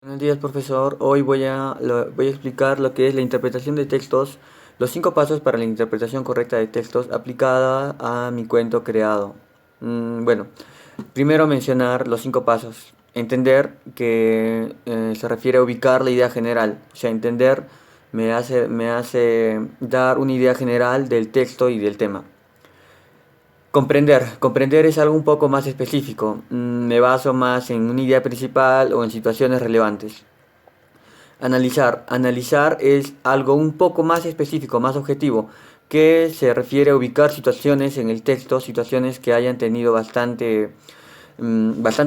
Buenos días, profesor. Hoy voy a explicar lo que es la interpretación de textos, los 5 pasos para la interpretación correcta de textos aplicada a mi cuento creado. Bueno, primero mencionar los 5 pasos. Entender que se refiere a ubicar la idea general. O sea, entender me hace dar una idea general del texto y del tema. Comprender es algo un poco más específico. Me baso más en una idea principal o en situaciones relevantes. Analizar es algo un poco más específico, más objetivo, que se refiere a ubicar situaciones en el texto, situaciones que hayan tenido bastante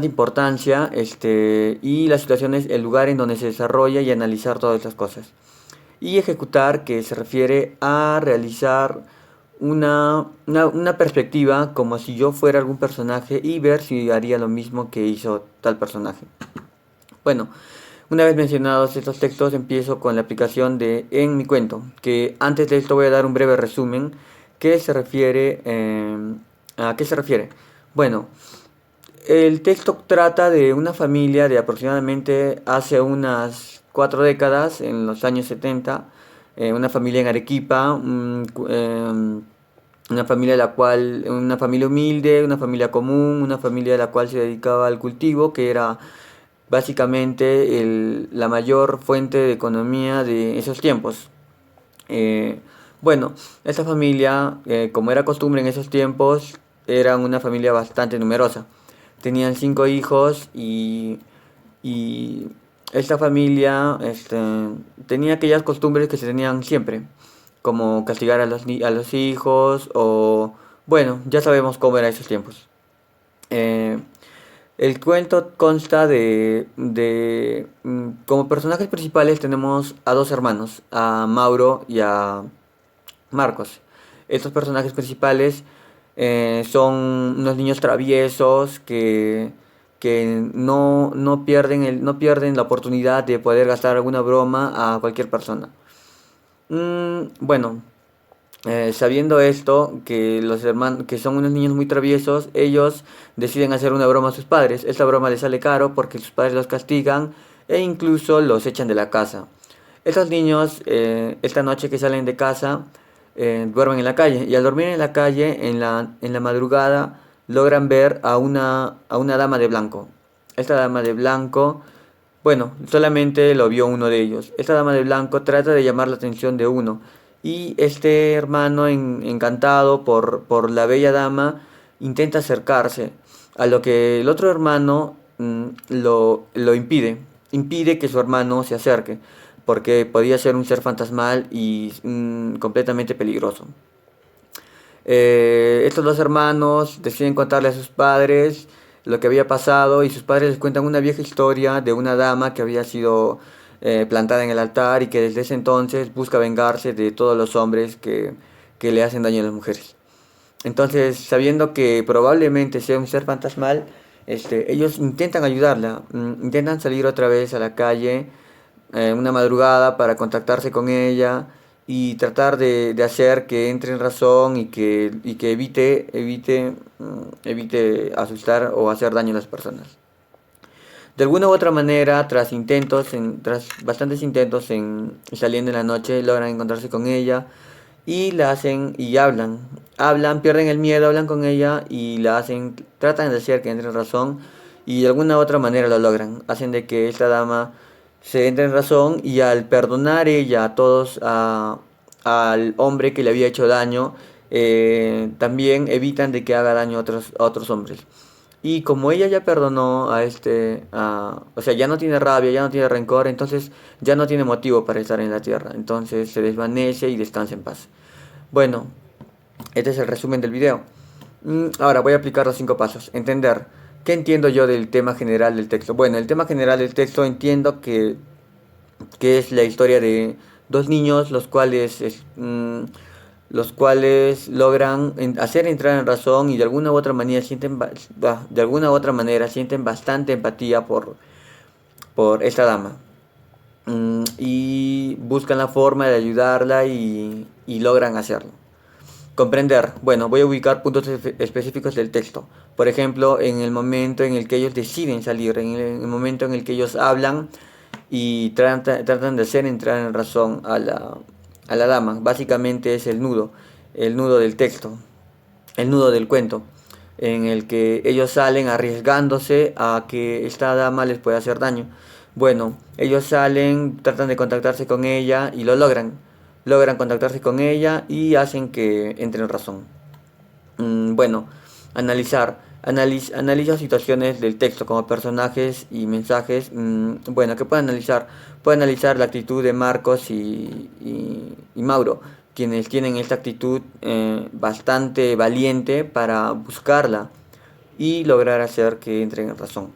importancia, y las situaciones, el lugar en donde se desarrolla y analizar todas estas cosas. Y ejecutar, que se refiere a realizar una perspectiva como si yo fuera algún personaje y ver si haría lo mismo que hizo tal personaje. Bueno, una vez mencionados estos textos, empiezo con la aplicación de en mi cuento, que antes de esto voy a dar un breve resumen que se refiere a qué se refiere. Bueno, el texto trata de una familia de aproximadamente hace unas 4 décadas, en los años 70, una familia en Arequipa, una familia humilde, una familia común, una familia de la cual se dedicaba al cultivo, que era básicamente la mayor fuente de economía de esos tiempos. Eh, bueno, esta familia, como era costumbre en esos tiempos, era una familia bastante numerosa. Tenían 5 hijos y esta familia tenía aquellas costumbres que se tenían siempre, como castigar a los hijos o, bueno, ya sabemos cómo eran esos tiempos. Eh, el cuento consta como personajes principales tenemos a 2 hermanos, a Mauro y a Marcos. Estos personajes principales son unos niños traviesos que no pierden la oportunidad de poder gastar alguna broma a cualquier persona. Bueno, sabiendo esto, que los hermanos, que son unos niños muy traviesos, ellos deciden hacer una broma a sus padres. Esta broma les sale caro porque sus padres los castigan e incluso los echan de la casa. Estos niños, esta noche que salen de casa, duermen en la calle y al dormir en la calle, en la madrugada, logran ver a una dama de blanco. Esta dama de blanco, bueno, solamente lo vio uno de ellos. Esta dama de blanco trata de llamar la atención de uno y este hermano, encantado por la bella dama, intenta acercarse, a lo que el otro hermano lo impide que su hermano se acerque, porque podía ser un ser fantasmal y completamente peligroso. Estos 2 hermanos deciden contarle a sus padres lo que había pasado y sus padres les cuentan una vieja historia de una dama que había sido plantada en el altar y que desde ese entonces busca vengarse de todos los hombres que le hacen daño a las mujeres. Entonces, sabiendo que probablemente sea un ser fantasmal, ellos intentan ayudarla, intentan salir otra vez a la calle una madrugada para contactarse con ella y tratar de hacer que entre en razón y que evite asustar o hacer daño a las personas. De alguna u otra manera, tras bastantes intentos en saliendo en la noche, logran encontrarse con ella y la hacen y hablan, pierden el miedo, hablan con ella y tratan de hacer que entre en razón y de alguna u otra manera lo logran. Hacen de que esta dama se entre en razón y al perdonar ella al hombre que le había hecho daño, también evitan de que haga daño a otros hombres. Y como ella ya perdonó o sea, ya no tiene rabia, ya no tiene rencor, entonces ya no tiene motivo para estar en la tierra. Entonces se desvanece y descansa en paz. Bueno, este es el resumen del video. Ahora voy a aplicar los 5 pasos. Entender. ¿Qué entiendo yo del tema general del texto? Bueno, el tema general del texto entiendo que es la historia de 2 niños, los cuales logran hacer entrar en razón y de alguna u otra manera sienten bastante empatía por esta dama. Y buscan la forma de ayudarla y logran hacerlo. Comprender. Bueno, voy a ubicar puntos específicos del texto. Por ejemplo, en el momento en el que ellos deciden salir, en el momento en el que ellos hablan y tratan de hacer entrar en razón a la dama. Básicamente es el nudo del texto, el nudo del cuento, en el que ellos salen arriesgándose a que esta dama les pueda hacer daño. Bueno, ellos salen, tratan de contactarse con ella y lo logran. Logran contactarse con ella y hacen que entre en razón. Bueno, analiza situaciones del texto como personajes y mensajes. Bueno, ¿qué puede analizar? Puede analizar la actitud de Marcos y Mauro, quienes tienen esta actitud bastante valiente para buscarla y lograr hacer que entren en razón.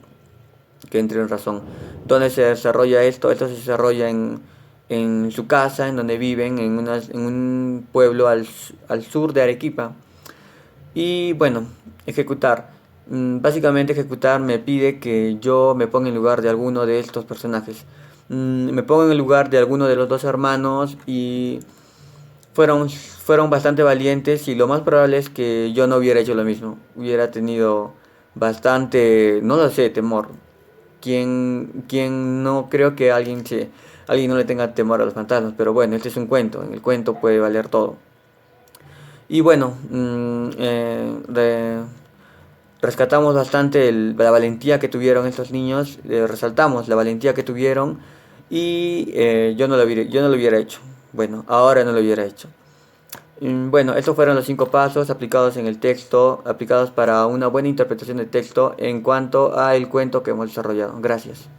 Que entren en razón. ¿Dónde se desarrolla esto? Esto se desarrolla en su casa, en donde viven, en un pueblo al sur de Arequipa. Y bueno, ejecutar. Básicamente ejecutar me pide que yo me ponga en lugar de alguno de estos personajes. Me pongo en el lugar de alguno de los dos hermanos y fueron bastante valientes y lo más probable es que yo no hubiera hecho lo mismo. Hubiera tenido bastante, no lo sé, temor. Quien no creo que alguien no le tenga temor a los fantasmas, pero bueno, este es un cuento. En el cuento puede valer todo. Y bueno, rescatamos bastante la valentía que tuvieron estos niños, resaltamos la valentía que tuvieron y yo no lo hubiera hecho. Bueno, ahora no lo hubiera hecho. Bueno, estos fueron los 5 pasos aplicados en el texto, aplicados para una buena interpretación del texto en cuanto al cuento que hemos desarrollado. Gracias.